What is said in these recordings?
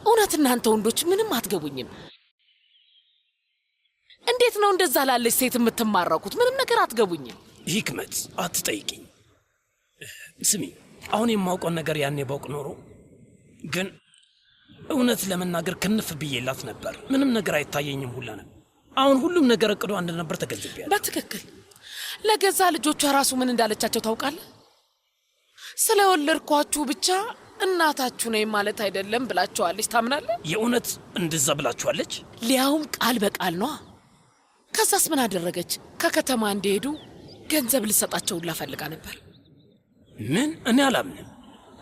እውነት እናንተ ወንዶች ምንም አትገቡኝም። እንዴት ነው እንደዛ ላለች ሴት የምትማረኩት? ምንም ነገር አትገቡኝም። ሂክመት አትጠይቂኝ። ስሚ አሁን የማውቀው ነገር ያኔ ባውቅ ኖሮ ግን እውነት ለመናገር ክንፍ ብዬላት ነበር። ምንም ነገር አይታየኝም ሁላ ነበር። አሁን ሁሉም ነገር እቅዷ እንደነበር ተገንዝቤያለሁ። በትክክል ለገዛ ልጆቿ ራሱ ምን እንዳለቻቸው ታውቃለህ? ስለወለድኳችሁ ብቻ እናታችሁ ነኝ ማለት አይደለም ብላችኋለች። ታምናለህ? የእውነት እንደዛ ብላችኋለች? ሊያውም ቃል በቃል ነው። ከዛስ ምን አደረገች? ከከተማ እንደሄዱ ገንዘብ ልሰጣቸው ላፈልጋ ነበር። ምን? እኔ አላምንም።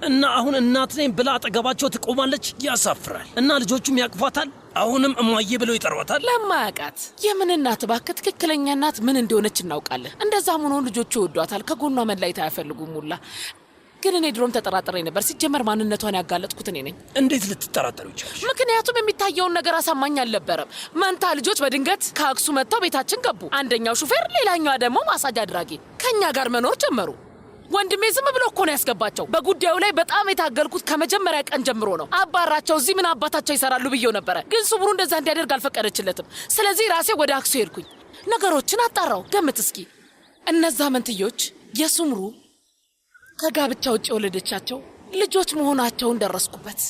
እና አሁን እናት ነኝ ብላ አጠገባቸው ትቆማለች? ያሳፍራል። እና ልጆቹም ያቅፏታል። አሁንም እማዬ ብለው ይጠሯታል። ለማያውቃት የምን እናት እባክህ? ትክክለኛ እናት ምን እንደሆነች እናውቃለን። እንደዛም ሆኖ ልጆቹ ይወዷታል። ከጎኗ መላየት አይፈልጉም ሁላ። ግን እኔ ድሮም ተጠራጥሬ ነበር። ሲጀመር ማንነቷን ያጋለጥኩት እኔ ነኝ። እንዴት ልትጠራጠሩ ይቻላል? ምክንያቱም የሚታየውን ነገር አሳማኝ አልነበረም። መንታ ልጆች በድንገት ከአክሱ መጥተው ቤታችን ገቡ። አንደኛው ሹፌር፣ ሌላኛዋ ደግሞ ማሳጅ አድራጊ። ከኛ ጋር መኖር ጀመሩ። ወንድሜ ዝም ብሎ እኮ ነው ያስገባቸው። በጉዳዩ ላይ በጣም የታገልኩት ከመጀመሪያ ቀን ጀምሮ ነው። አባራቸው እዚህ ምን አባታቸው ይሰራሉ ብዬው ነበረ። ግን ሱምሩ እንደዛ እንዲያደርግ አልፈቀደችለትም። ስለዚህ ራሴ ወደ አክሱ ሄድኩኝ። ነገሮችን አጣራው። ገምት እስኪ። እነዛ መንትዮች የሱምሩ ከጋብቻ ውጭ የወለደቻቸው ልጆች መሆናቸውን ደረስኩበት።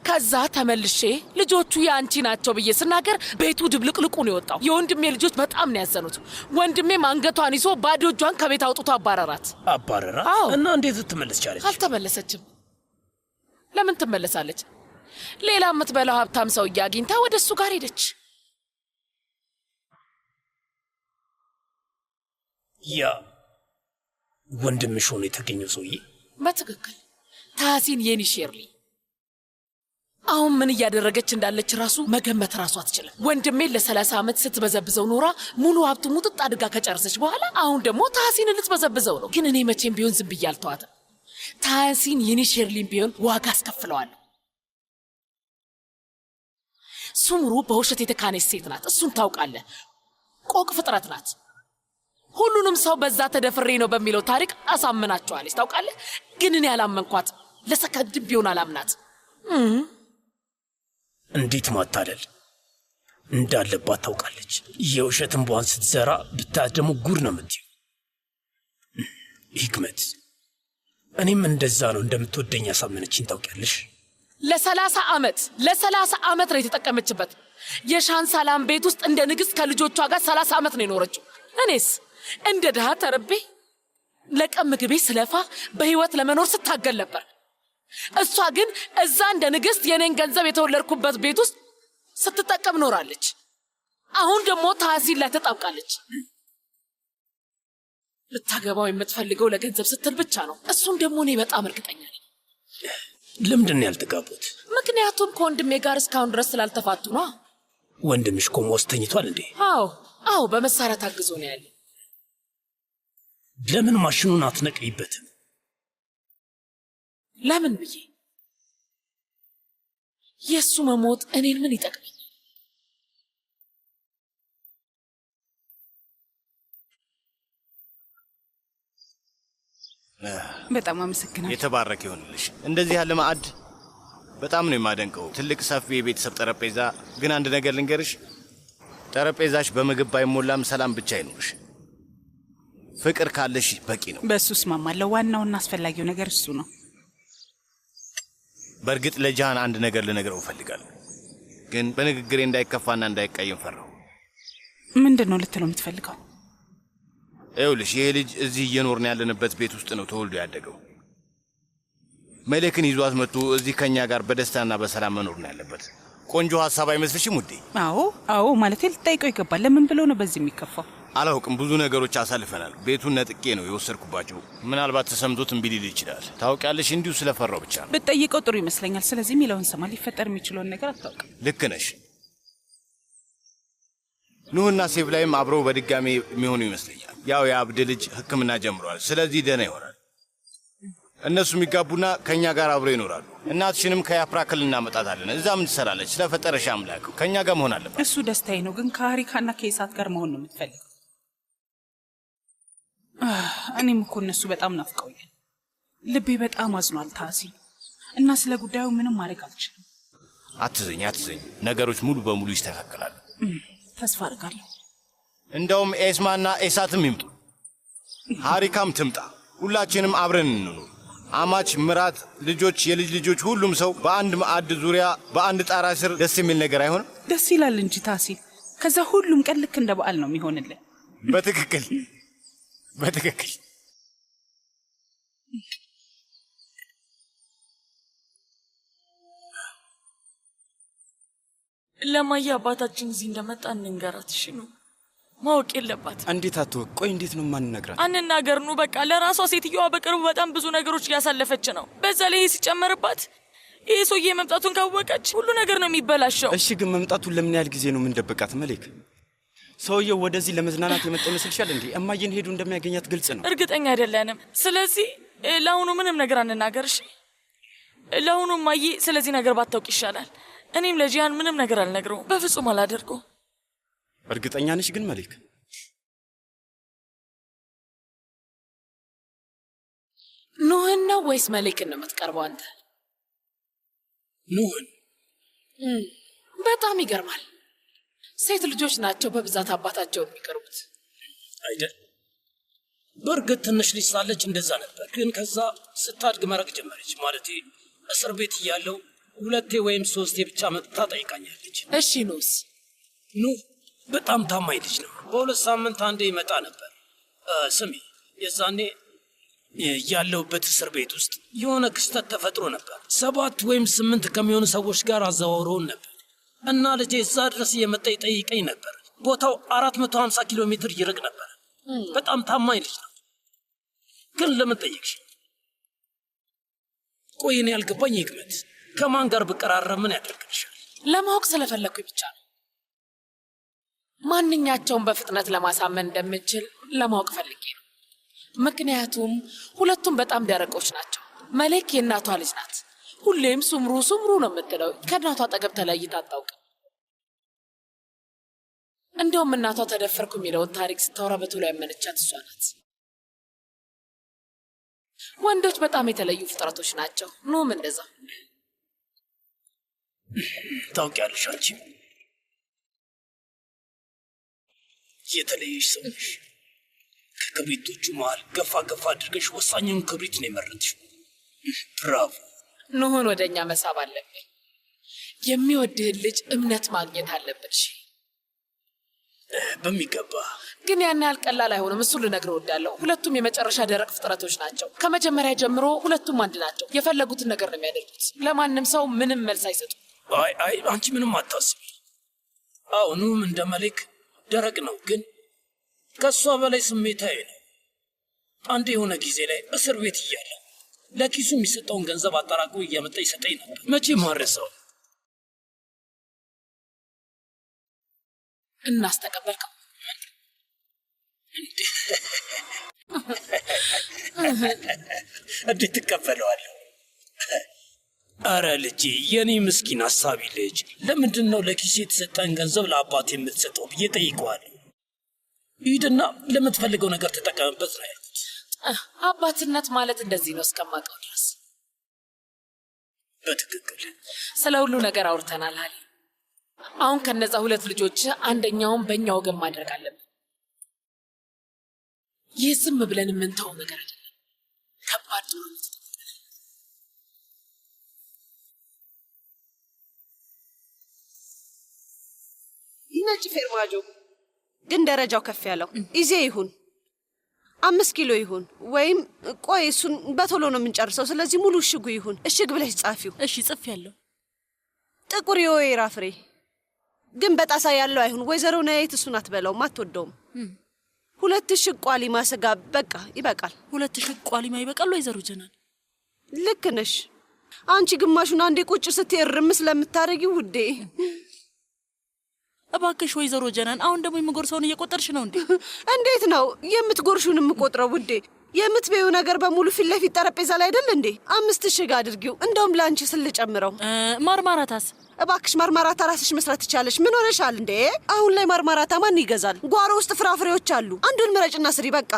ከዛ ተመልሼ ልጆቹ ያንቺ ናቸው ብዬ ስናገር ቤቱ ድብልቅልቁ ነው የወጣው። የወንድሜ ልጆች በጣም ነው ያዘኑት። ወንድሜም አንገቷን ይዞ ባዶ እጇን ከቤት አውጥቶ አባረራት። አባረራት? እና እንዴት ልትመለስ ቻለች? አልተመለሰችም። ለምን ትመለሳለች? ሌላ የምትበላው ሀብታም ሰውዬ አግኝታ ወደ እሱ ጋር ሄደች። ያ ወንድምሽ ሆኖ የተገኘው ሰውዬ? በትክክል ታሲን የኔ ሼርሊ። አሁን ምን እያደረገች እንዳለች ራሱ መገመት ራሱ አትችልም። ወንድሜን ለ30 ዓመት ስትበዘብዘው ኖራ ሙሉ ሀብቱ ሙጥጥ አድርጋ ከጨረሰች በኋላ አሁን ደግሞ ታሲን ልትበዘብዘው ነው። ግን እኔ መቼም ቢሆን ዝም ብዬ አልተዋትም። ታሲን የኔ ሼርሊን ቢሆን ዋጋ አስከፍለዋለሁ። ሱምሩ በውሸት የተካነች ሴት ናት። እሱን ታውቃለህ። ቆቅ ፍጥረት ናት። ሁሉንም ሰው በዛ ተደፍሬ ነው በሚለው ታሪክ አሳምናቸዋለች። ታውቃለህ? ግን እኔ አላመንኳት። ለሰከንድ ቢሆን አላምናት። እንዴት ማታለል እንዳለባት ታውቃለች። የውሸት እንቧን ስትዘራ ብታያት ደግሞ ጉድ ነው የምትይው። ሂክመት፣ እኔም እንደዛ ነው እንደምትወደኝ ያሳመነችኝ ታውቂያለሽ። ለ30 ዓመት ነው የተጠቀመችበት። የሻንሳላም ቤት ውስጥ እንደ ንግሥት ከልጆቿ ጋር 30 ዓመት ነው የኖረችው። እኔስ እንደ ድሃ ተርቤ ለቀን ምግቤ ስለፋ በህይወት ለመኖር ስታገል ነበር። እሷ ግን እዛ እንደ ንግሥት የኔን ገንዘብ የተወለድኩበት ቤት ውስጥ ስትጠቀም ኖራለች። አሁን ደግሞ ታሲን ላይ ተጣብቃለች። ልታገባው የምትፈልገው ለገንዘብ ስትል ብቻ ነው። እሱን ደግሞ እኔ በጣም እርግጠኛ ነኝ። ለምንድን ነው ያልተጋቡት? ምክንያቱም ከወንድሜ ጋር እስካሁን ድረስ ስላልተፋቱ ነው። ወንድምሽ ኮማ ውስጥ ተኝቷል እንዴ? አዎ፣ በመሳሪያ ታግዞ ነው ያለ። ለምን ማሽኑን አትነቅይበትም? ለምን ብዬ? የእሱ መሞት እኔን ምን ይጠቅመኝ? በጣም አመሰግናለሁ። የተባረከ ይሁንልሽ። እንደዚህ ያለ ማዕድ በጣም ነው የማደንቀው። ትልቅ ሰፊ የቤተሰብ ጠረጴዛ። ግን አንድ ነገር ልንገርሽ፣ ጠረጴዛሽ በምግብ ባይሞላም ሰላም ብቻ ይኖርሽ። ፍቅር ካለሽ በቂ ነው። በእሱ እስማማለሁ። ዋናውና አስፈላጊው ነገር እሱ ነው። በእርግጥ ለጃሃን አንድ ነገር ልነግረው እፈልጋለሁ፣ ግን በንግግሬ እንዳይከፋና እንዳይቀየም ፈራሁ። ምንድን ነው ልትለው የምትፈልገው? ይኸውልሽ፣ ይሄ ልጅ እዚህ እየኖርን ያለንበት ቤት ውስጥ ነው ተወልዶ ያደገው። መለክን ይዟት መጥቶ እዚህ ከኛ ጋር በደስታና በሰላም መኖር ነው ያለበት። ቆንጆ ሐሳብ አይመስልሽም ውዴ? አዎ፣ ማለቴ ልትጠይቀው ይገባል። ለምን ብለው ነው በዚህ የሚከፋው? አላውቅም። ብዙ ነገሮች አሳልፈናል። ቤቱን ነጥቄ ነው የወሰድኩባቸው። ምናልባት ተሰምቶት እምቢ ሊል ይችላል። ታውቂያለሽ፣ እንዲሁ ስለፈራው ብቻ ነው። ብትጠይቀው ጥሩ ይመስለኛል። ስለዚህ የሚለውን ሰማ። ሊፈጠር የሚችለውን ነገር አታውቅም። ልክ ነሽ። ኑህና ሴፍ ላይም አብረው በድጋሚ የሚሆኑ ይመስለኛል። ያው የአብድ ልጅ ሕክምና ጀምሯል። ስለዚህ ደህና ይሆናል። እነሱ የሚጋቡና ከእኛ ጋር አብረው ይኖራሉ። እናትሽንም ከያፕራክል እናመጣታለን። እዛ ምን ትሰራለች? ስለፈጠረሽ አምላክ ከእኛ ጋር መሆን አለባት። እሱ ደስታዬ ነው፣ ግን ከአሪካና ከኢሳት ጋር መሆን ነው የምትፈልገው። እኔም እኮ እነሱ በጣም ናፍቀውኛል። ልቤ በጣም አዝኗል ታሲ፣ እና ስለ ጉዳዩ ምንም ማድረግ አልችልም። አትዘኝ። ነገሮች ሙሉ በሙሉ ይስተካከላሉ። ተስፋ አድርጋለሁ። እንደውም ኤስማና ኤሳትም ይምጡ፣ ሃሪካም ትምጣ። ሁላችንም አብረን እንኑር። አማች፣ ምራት፣ ልጆች፣ የልጅ ልጆች፣ ሁሉም ሰው በአንድ ማዕድ ዙሪያ በአንድ ጣራ ስር ደስ የሚል ነገር አይሆንም? ደስ ይላል እንጂ ታሲል። ከዛ ሁሉም ቀን ልክ እንደ በዓል ነው የሚሆንልን። በትክክል። ለማየ አባታችን እዚህ እንደመጣ እንንገራት። እሺ ነው ማወቅ የለባት። እንዴት አትወቅ? ቆይ እንዴት ነው ማንነግራት? አንናገር ነው በቃ። ለራሷ ሴትዮዋ በቅርቡ በጣም ብዙ ነገሮች እያሳለፈች ነው። በዛ ላይ ይሄ ሲጨመርባት ይሄ ሰውዬ መምጣቱን ካወቀች ሁሉ ነገር ነው የሚበላሸው። እሺ ግን መምጣቱን ለምን ያህል ጊዜ ነው የምንደብቃት? መሌክ፣ ሰውየው ወደዚህ ለመዝናናት የመጣ ይመስልሻል እንዴ? እማዬን ሄዱ እንደሚያገኛት ግልጽ ነው። እርግጠኛ አይደለንም። ስለዚህ ለአሁኑ ምንም ነገር አንናገር። እሺ ለአሁኑ እማዬ ስለዚህ ነገር ባታውቅ ይሻላል። እኔም ለጂያን ምንም ነገር አልነግረውም። በፍጹም አላደርገው። እርግጠኛ ነሽ ግን መሌክ? ኑህን ነው ወይስ መሌክን ነው የምትቀርበው አንተ? ኑህን። በጣም ይገርማል። ሴት ልጆች ናቸው በብዛት አባታቸውን የሚቀርቡት አይደል? በእርግጥ ትንሽ ልጅ ሳለች እንደዛ ነበር፣ ግን ከዛ ስታድግ መረቅ ጀመረች። ማለቴ እስር ቤት እያለው 2 ወይም 3 ብቻ መጥታ ጠይቃኛለች። እሺ ኑስ? ኑህ በጣም ታማኝ ልጅ ነው። በ2 ሳምንት አንዴ ይመጣ ነበር። ስሚ፣ የዛኔ ያለሁበት እስር ቤት ውስጥ የሆነ ክስተት ተፈጥሮ ነበር። 7 ወይም 8 ከሚሆኑ ሰዎች ጋር አዘዋውረውን ነበር እና ልጄ እዛ ድረስ እየመጣ ይጠይቀኝ ነበር። ቦታው 450 ኪሎ ሜትር ይርቅ ነበር። በጣም ታማኝ ልጅ ነው። ግን ለምን ጠየቅሽ? ቆይ እኔ ያልገባኝ ህክመት፣ ከማን ጋር ብቀራረብ ምን ያደርግልሻል? ለማወቅ ስለፈለግኩኝ ብቻ ነው። ማንኛቸውን በፍጥነት ለማሳመን እንደምችል ለማወቅ ፈልጌ ነው። ምክንያቱም ሁለቱም በጣም ደረቆች ናቸው። መሌክ የእናቷ ልጅ ናት። ሁሌም ሱምሩ ሱምሩ ነው የምትለው። ከእናቷ አጠገብ ተለይታ አታውቅም። እንደውም እናቷ ተደፈርኩ የሚለውን ታሪክ ስታወራ በቶሎ ያመነቻት እሷ ናት። ወንዶች በጣም የተለዩ ፍጥረቶች ናቸው። ኑም እንደዛ። ታውቂያለሽ፣ አንቺ የተለየሽ ሰው ነሽ። ከክብሪቶቹ መሃል ገፋ ገፋ አድርገሽ ወሳኙን ክብሪት ነው የመረጥሽው። ብራቮ። ኑህን ወደ እኛ መሳብ አለብን። የሚወድህን ልጅ እምነት ማግኘት አለብን። በሚገባ። ግን ያን ያህል ቀላል አይሆንም። እሱ ልነግርህ እወዳለሁ። ሁለቱም የመጨረሻ ደረቅ ፍጥረቶች ናቸው። ከመጀመሪያ ጀምሮ ሁለቱም አንድ ናቸው። የፈለጉትን ነገር ነው የሚያደርጉት። ለማንም ሰው ምንም መልስ አይሰጡም። አይ አንቺ ምንም አታስቢ። አዎ ኑህም እንደ መሌክ ደረቅ ነው፣ ግን ከእሷ በላይ ስሜታዊ ነው። አንድ የሆነ ጊዜ ላይ እስር ቤት እያለሁ ለኪሱ የሚሰጠውን ገንዘብ አጠራቅሞ እያመጣ ይሰጠኝ ነበር። መቼም ማረሰው። እናስተቀበልከው? እንዴት ትቀበለዋለሁ? አረ ልጄ፣ የኔ ምስኪን አሳቢ ልጅ፣ ለምንድን ነው ለኪሴ የተሰጠን ገንዘብ ለአባት የምትሰጠው ብዬ ጠይቀዋለሁ። ሂድና ለምትፈልገው ነገር ተጠቀምበት ነው ያልኩት። አባትነት ማለት እንደዚህ ነው እስከማውቀው ድረስ። በትክክል። ስለ ሁሉ ነገር አውርተናል አሊ። አሁን ከነዛ 2 ልጆች አንደኛውን በእኛ ወገን ማድረግ አለብን። ይህ ዝም ብለን የምንተው ነገር አይደለም። ከባድ ነው። ነጭ ፌርማጆ ግን ደረጃው ከፍ ያለው ኢዜ ይሁን 5 ኪሎ ይሁን ወይም ቆይ እሱን በቶሎ ነው የምንጨርሰው። ስለዚህ ሙሉ እሽጉ ይሁን። እሽግ ብለሽ ጻፊው። እሺ ጽፌያለሁ። ጥቁር የወይራ ፍሬ ግን በጣሳ ያለው አይሁን። ወይዘሮ ነይት እሱን አትበላውም፣ አትወደውም። 2 እሽግ ቋሊማ ስጋ በቃ ይበቃል። 2 እሽግ ቋሊማ ይበቃል ወይዘሮ ጀናን? ልክ ነሽ። አንቺ ግማሹን አንዴ ቁጭ ስትርም ስለምታረጊው ውዴ። እባክሽ ወይዘሮ ጀናን፣ አሁን ደግሞ የምጎርሰውን እየቆጠርሽ ነው እንዴ? እንዴት ነው የምትጎርሹን የምቆጥረው ውዴ? የምትበዩ ነገር በሙሉ ፊት ለፊት ጠረጴዛ ላይ አይደል እንዴ? 5 እሽግ አድርጊው። እንደውም ላንቺ ስልጨምረው። ማርማራታስ? እባክሽ ማርማራታ ራስሽ መስራት ትቻለሽ። ምን ሆነሻል እንዴ? አሁን ላይ ማርማራታ ማን ይገዛል? ጓሮ ውስጥ ፍራፍሬዎች አሉ። አንዱን ምረጭና ስሪ በቃ።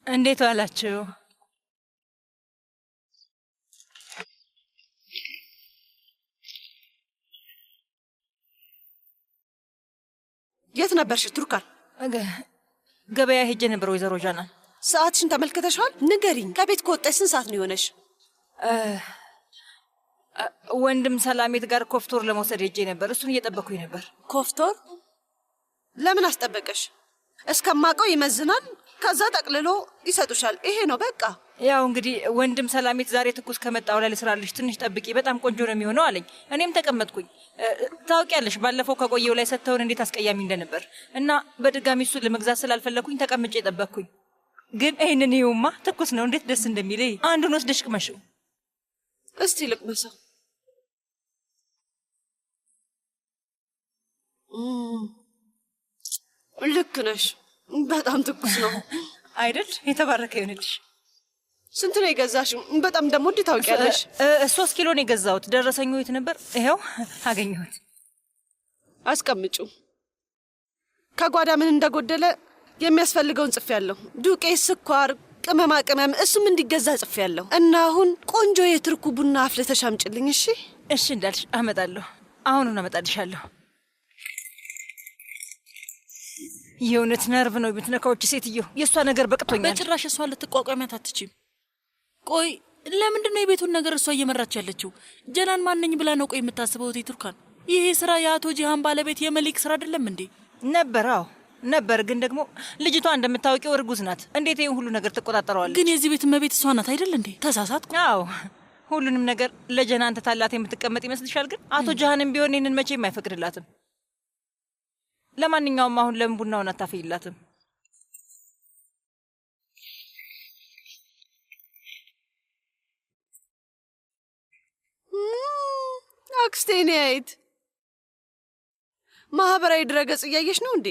እንዴት ዋላችሁ? የት ነበርሽ ቱርካን? ገበያ ሄጄ ነበር ወይዘሮ ጃናን። ሰዓትሽን ተመልክተሻል? ንገሪኝ። ከቤት ከወጣሽ ስንት ሰዓት ነው የሆነሽ? ወንድም ሰላሜት ጋር ኮፍቶር ለመውሰድ ሄጄ ነበር። እሱን እየጠበኩኝ ነበር። ኮፍቶር? ለምን አስጠበቀሽ? እስከማውቀው ይመዝናል፣ ከዛ ጠቅልሎ ይሰጡሻል። ይሄ ነው በቃ። ያው እንግዲህ ወንድም ሰላሜት ዛሬ ትኩስ ከመጣው ላይ ልስራልሽ፣ ትንሽ ጠብቂ፣ በጣም ቆንጆ ነው የሚሆነው አለኝ። እኔም ተቀመጥኩኝ። ታውቂያለሽ ባለፈው ከቆየው ላይ ሰጥተውን እንዴት አስቀያሚ እንደነበር እና በድጋሚ እሱ ለመግዛት ስላልፈለኩኝ ተቀምጬ ጠበቅኩኝ። ግን ይህንን ይኸውማ ትኩስ ነው፣ እንዴት ደስ እንደሚል አንዱን ወስደሽ ቅመሽው እስቲ ልቅመሰው። ልክ ነሽ፣ በጣም ትኩስ ነው አይደል? የተባረከ ይሆንልሽ። ስንት ነው የገዛሽው? በጣም ደግሞ እንዴት ታውቂያለሽ? 3 ኪሎ ነው የገዛሁት። ደረሰኙ የት ነበር? ይኸው አገኘሁት። አስቀምጩ። ከጓዳ ምን እንደጎደለ የሚያስፈልገውን ጽፌያለሁ። ዱቄት፣ ስኳር፣ ቅመማ ቅመም እሱም እንዲገዛ ጽፌያለሁ። እና አሁን ቆንጆ የትርኩ ቡና አፍልተሽ አምጪልኝ። እሺ? እሺ እንዳልሽ አመጣለሁ። አሁኑን አመጣልሻለሁ። የእውነት ነርቭ ነው የምትነካዎች ሴትዮ። የእሷ ነገር በቅቶኛል። በጭራሽ እሷ ልትቋቋሚያት አትችም። ቆይ ለምንድን ነው የቤቱን ነገር እሷ እየመራች ያለችው? ጀናን ማነኝ ብላ ነው ቆይ የምታስበው? ቱርካን፣ ይሄ ስራ የአቶ ጂሃን ባለቤት የመሊክ ስራ አይደለም እንዴ? ነበር። አዎ ነበር። ግን ደግሞ ልጅቷ እንደምታውቂው እርጉዝ ናት። እንዴት ይሄን ሁሉ ነገር ትቆጣጠረዋለች? ግን የዚህ ቤት እመቤት እሷ ናት አይደል እንዴ? ተሳሳትኩ? አዎ ሁሉንም ነገር ለጀናን ተታላት የምትቀመጥ ይመስልሻል? ግን አቶ ጂሃንም ቢሆን ይህንን መቼም አይፈቅድላትም። ለማንኛውም አሁን ለምን ቡናውን አታፈይላትም? አክስቴ ነይት። ማህበራዊ ድረገጽ እያየሽ ነው እንዴ?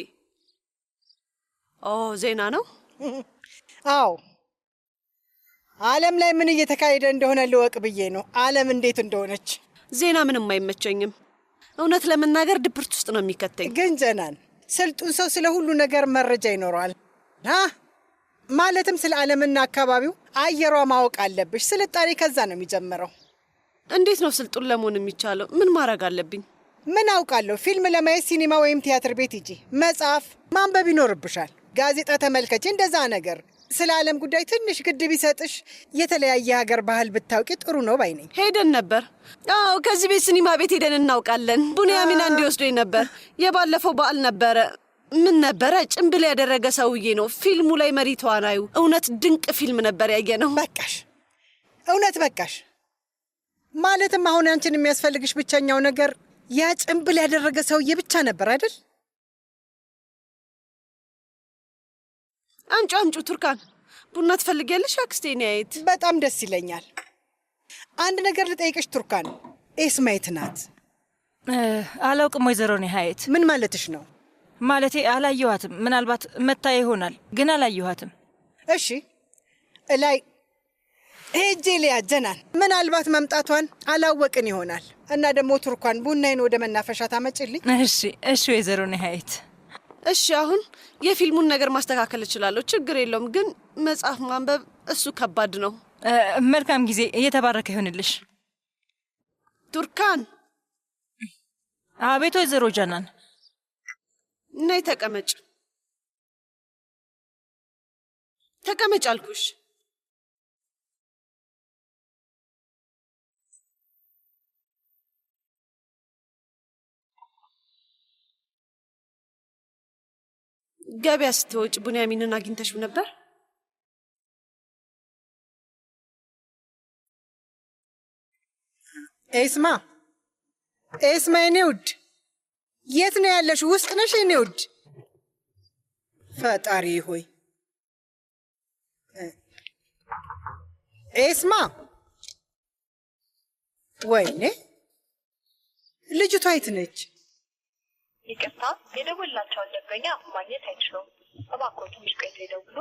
ኦ ዜና ነው? አዎ ዓለም ላይ ምን እየተካሄደ እንደሆነ ልወቅ ብዬ ነው። ዓለም እንዴት እንደሆነች። ዜና ምንም አይመቸኝም። እውነት ለመናገር ድብርት ውስጥ ነው የሚከተኝ። ግን ጀናን ስልጡን ሰው ስለ ሁሉ ነገር መረጃ ይኖረዋል። ማለትም ስለ ዓለምና አካባቢው አየሯ ማወቅ አለብሽ። ስልጣኔ ከዛ ነው የሚጀምረው። እንዴት ነው ስልጡን ለመሆን የሚቻለው? ምን ማድረግ አለብኝ? ምን አውቃለሁ። ፊልም ለማየት ሲኒማ ወይም ቲያትር ቤት ሂጂ። መጽሐፍ ማንበብ ይኖርብሻል። ጋዜጣ ተመልከች። እንደዛ ነገር ስለ ዓለም ጉዳይ ትንሽ ግድ ቢሰጥሽ የተለያየ ሀገር ባህል ብታውቂ ጥሩ ነው ባይ ነኝ። ሄደን ነበር። አዎ ከዚህ ቤት ሲኒማ ቤት ሄደን እናውቃለን። ቡንያሚና እንዲወስዶኝ ነበር። የባለፈው በዓል ነበረ። ምን ነበረ? ጭምብል ያደረገ ሰውዬ ነው ፊልሙ ላይ መሪ ተዋናዩ። እውነት ድንቅ ፊልም ነበር ያየነው። በቃሽ፣ እውነት በቃሽ። ማለትም አሁን አንቺን የሚያስፈልግሽ ብቸኛው ነገር ያ ጭምብል ያደረገ ሰውዬ ብቻ ነበር አይደል? አንጩ ቱርካን፣ ቡና ትፈልጊያለሽ? አክስቴ ነይት። በጣም ደስ ይለኛል። አንድ ነገር ልጠይቅሽ ቱርካን፣ ኤስማይት ናት? አላውቅም ወይዘሮ ሀየት። ምን ማለትሽ ነው? ማለቴ አላየኋትም። ምናልባት መታ ይሆናል፣ ግን አላየኋትም። እሺ እላይ ሄጄ ልያት ጀናን። ምናልባት መምጣቷን አላወቅን ይሆናል። እና ደግሞ ቱርካን ቡናዬን ወደ መናፈሻ ታመጭልኝ? እሺ ወይዘሮ ሀየት። እሺ አሁን የፊልሙን ነገር ማስተካከል እችላለሁ፣ ችግር የለውም። ግን መጽሐፍ ማንበብ እሱ ከባድ ነው። መልካም ጊዜ፣ እየተባረከ ይሆንልሽ ቱርካን። አቤት ወይዘሮ ጃናን። ነይ ተቀመጭ። ተቀመጭ አልኩሽ። ገበያ ስትወጪ ቡንያሚንን አግኝተሽው ነበር? ኤስማ የኔ ውድ፣ የት ነው ያለሽ? ውስጥ ነሽ የኔ ውድ? ፈጣሪ ሆይ። ኤስማ፣ ወይኔ ልጅቷ የት ነች? ይቅርታ፣ የደወላቸውን ደንበኛ ማግኘት አይችሉም። እባክዎ ትንሽ ቆይተው ይደውሉ።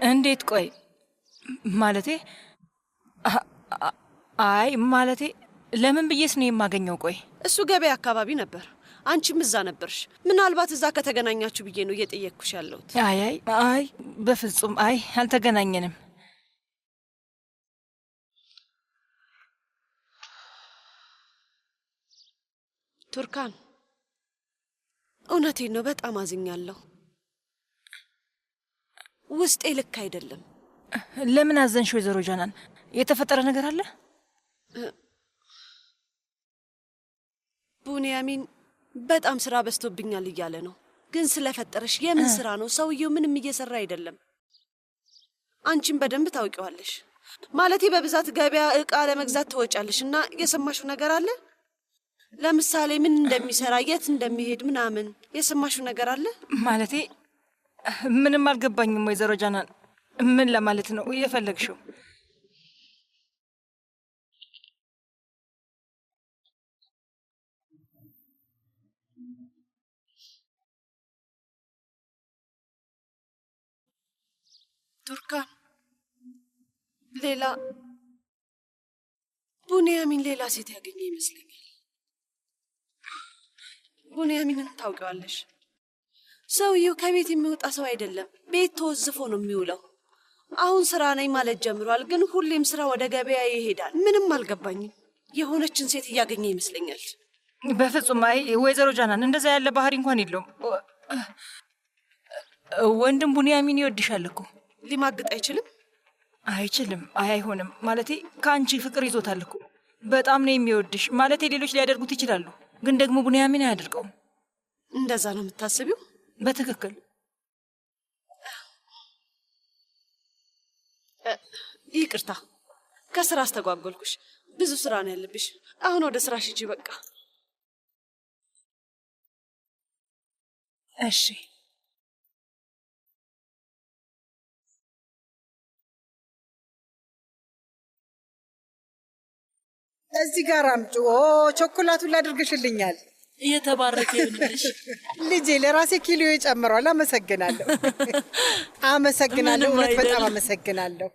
እንዴት? ቆይ ማለቴ አይ ማለቴ ለምን ብዬስ ነው የማገኘው? ቆይ እሱ ገበያ አካባቢ ነበር፣ አንቺም እዛ ነበርሽ። ምናልባት እዛ ከተገናኛችሁ ብዬ ነው እየጠየቅኩሽ ያለሁት። አይ በፍጹም አይ፣ አልተገናኘንም። ቱርካን፣ እውነቴን ነው፣ በጣም አዝኛለሁ። ውስጤ ልክ አይደለም። ለምን አዘንሽ ወይዘሮ ጃናን? የተፈጠረ ነገር አለ? ቡንያሚን በጣም ስራ በዝቶብኛል እያለ ነው። ግን ስለፈጠረሽ የምን ስራ ነው? ሰውየው ምንም እየሰራ አይደለም። አንቺም በደንብ ታውቂዋለሽ። ማለቴ በብዛት ገበያ እቃ ለመግዛት ትወጫለሽ እና የሰማሽው ነገር አለ? ለምሳሌ ምን እንደሚሰራ፣ የት እንደሚሄድ ምናምን የሰማሽው ነገር አለ? ማለቴ ምንም አልገባኝም ወይዘሮ ጃናን። ምን ለማለት ነው የፈለግሽው? ቱርካን፣ ቡንያሚን ሌላ ሴት ያገኘ ይመስለኛል። ቡንያሚንን ታውቂዋለሽ? ሰውየው ከቤት የሚወጣ ሰው አይደለም። ቤት ተወዝፎ ነው የሚውለው። አሁን ስራ ነኝ ማለት ጀምሯል፣ ግን ሁሌም ስራ ወደ ገበያ ይሄዳል። ምንም አልገባኝም። የሆነችን ሴት እያገኘ ይመስለኛል። በፍጹም አይ ወይዘሮ ጃናን፣ እንደዛ ያለ ባህሪ እንኳን የለውም። ወንድም ቡንያሚን ይወድሻል እኮ። ሊማግጥ አይችልም? አይችልም። አይሆንም። ማለቴ ከአንቺ ፍቅር ይዞታል እኮ። በጣም ነው የሚወድሽ። ማለቴ ሌሎች ሊያደርጉት ይችላሉ፣ ግን ደግሞ ቡንያሚን አያደርገውም። እንደዛ ነው የምታስቢው? በትክክል። ይቅርታ፣ ከስራ አስተጓጎልኩሽ። ብዙ ስራ ነው ያለብሽ። አሁን ወደ ስራሽ ሂጂ በቃ። እሺ። እዚህ ጋር አምጪ። ቾኮላቱን ላድርግሽልኛል። እየተባረከ ይሁንልሽ ልጄ። ለራሴ ኪሎ ጨምሯል። አመሰግናለሁ። አመሰግናለሁ። እውነት በጣም አመሰግናለሁ።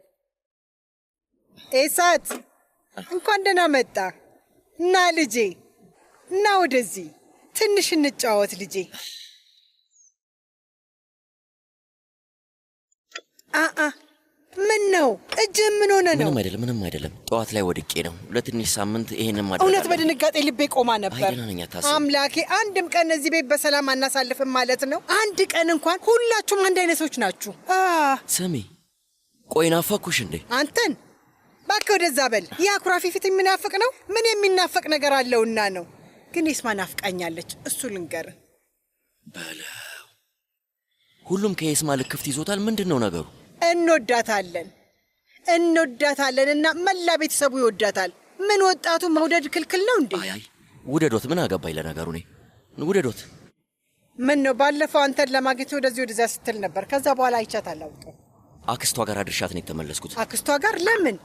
ኤሳት እንኳን ደህና መጣ። እና ልጄ እና ወደዚህ ትንሽ እንጫወት ልጄ። ምን ነው እጅህ ምን ሆነ ነው? ምንም አይደለም። ጠዋት ላይ ወድቄ ነው። ለትንሽ ሳምንት ይሄንን ማድረግ። እውነት በድንጋጤ ልቤ ቆማ ነበር። ታስብ። አምላኬ፣ አንድም ቀን እዚህ ቤት በሰላም አናሳልፍም ማለት ነው? አንድ ቀን እንኳን? ሁላችሁም አንድ አይነቶች ናችሁ። ስሚ፣ ቆይ ናፈኩሽ እንዴ? አንተን እባክህ ወደዛ በል። ይህ አኩራፊ ፊት የሚናፍቅ ነው? ምን የሚናፍቅ ነገር አለውና ነው? ግን የስማ ናፍቃኛለች። እሱ ልንገርህ በለው። ሁሉም ከየስማ ልክፍት ይዞታል። ምንድን ነው ነገሩ? እንወዳታለን እና መላ ቤተሰቡ ይወዳታል። ምን ወጣቱ መውደድ ክልክል ነው እንዴ? አይ ውደዶት። ምን አገባኝ ለነገሩ። እኔ ውደዶት። ምን ነው ባለፈው አንተን ለማግኘት ወደዚያ ስትል ነበር። ከዛ በኋላ አይቻት አላውቅም። አክስቷ ጋር አድርሻት ነው የተመለስኩት። አክስቷ ጋር? ለምን?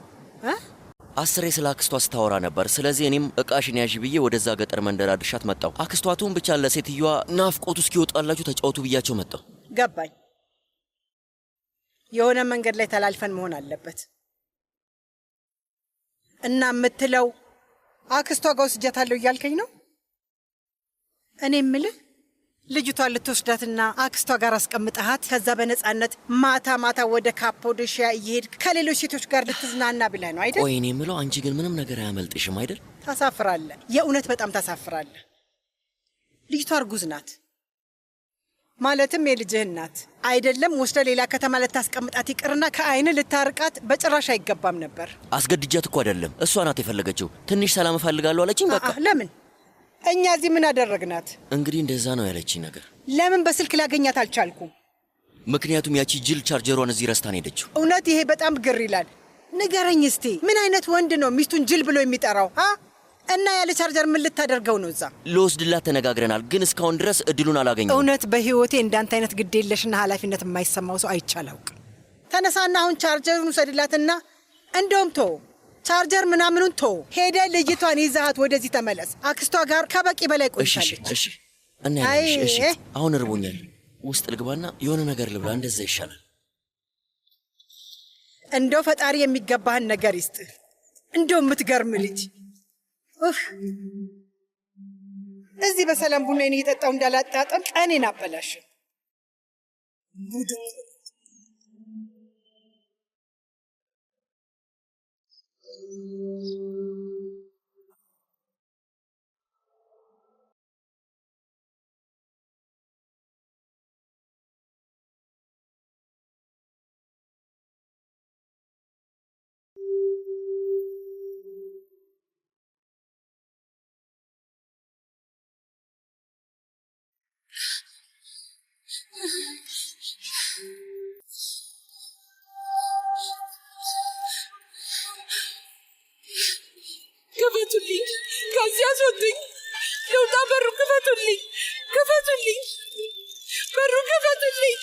አስሬ ስለ አክስቷ ስታወራ ነበር። ስለዚህ እኔም እቃሽን ያዥ ብዬ ወደዛ ገጠር መንደር አድርሻት መጣሁ። አክስቷቱን ብቻ ለሴትዮዋ ናፍቆቱ እስኪወጣላችሁ ተጫወቱ ብያቸው መጣሁ። ገባኝ። የሆነ መንገድ ላይ ተላልፈን መሆን አለበት እና የምትለው አክስቷ ጋር ወስጃታለሁ እያልከኝ ነው? እኔ የምልህ ልጅቷን ልትወስዳትና አክስቷ ጋር አስቀምጠሃት ከዛ በነፃነት ማታ ማታ ወደ ካፖዶሺያ እየሄድክ ከሌሎች ሴቶች ጋር ልትዝናና ብለህ ነው አይደል? ቆይ እኔ የምለው አንቺ ግን ምንም ነገር አያመልጥሽም አይደል? ታሳፍራለህ። የእውነት በጣም ታሳፍራለህ። ልጅቷ እርጉዝ ናት። ማለትም የልጅህ እናት አይደለም። ወስደ ሌላ ከተማ ልታስቀምጣት ይቅርና ከአይን ልታርቃት በጭራሽ አይገባም ነበር። አስገድጃት እኮ አይደለም፣ እሷ ናት የፈለገችው። ትንሽ ሰላም እፈልጋለሁ አለችኝ። በቃ ለምን? እኛ እዚህ ምን አደረግናት? እንግዲህ እንደዛ ነው ያለችኝ ነገር። ለምን በስልክ ላገኛት አልቻልኩም? ምክንያቱም ያቺ ጅል ቻርጀሯን እዚህ ረስታን ሄደችው። እውነት ይሄ በጣም ግር ይላል። ንገረኝ እስቲ፣ ምን አይነት ወንድ ነው ሚስቱን ጅል ብሎ የሚጠራው? እና ያለ ቻርጀር ምን ልታደርገው ነው? እዛ ልወስድላት ተነጋግረናል፣ ግን እስካሁን ድረስ እድሉን አላገኘሁም። እውነት በህይወቴ እንዳንተ አይነት ግዴለሽና ኃላፊነት የማይሰማው ሰው አይቻላውቅ። ተነሳና አሁን ቻርጀሩን ውሰድላትና እንደውም ቶ ቻርጀር ምናምኑን ቶ ሄደ ልጅቷን ይዛሃት ወደዚህ ተመለስ። አክስቷ ጋር ከበቂ በላይ ቆይታለች። እሺ እና እሺ፣ አሁን እርቦኛል። ውስጥ ልግባና የሆነ ነገር ልብላ፣ እንደዛ ይሻላል። እንደው ፈጣሪ የሚገባህን ነገር ይስጥ። እንደው የምትገርም ልጅ። እዚህ በሰላም ቡናዬን እየጠጣሁ እንዳላጣጠም ቀኔን አበላሽ። ክፈቱልኝ! ከዚህ አስወጡኝ! ልውጣ! በሩ ክፈቱልኝ! ክፈቱልኝ! በሩ ክፈቱልኝ!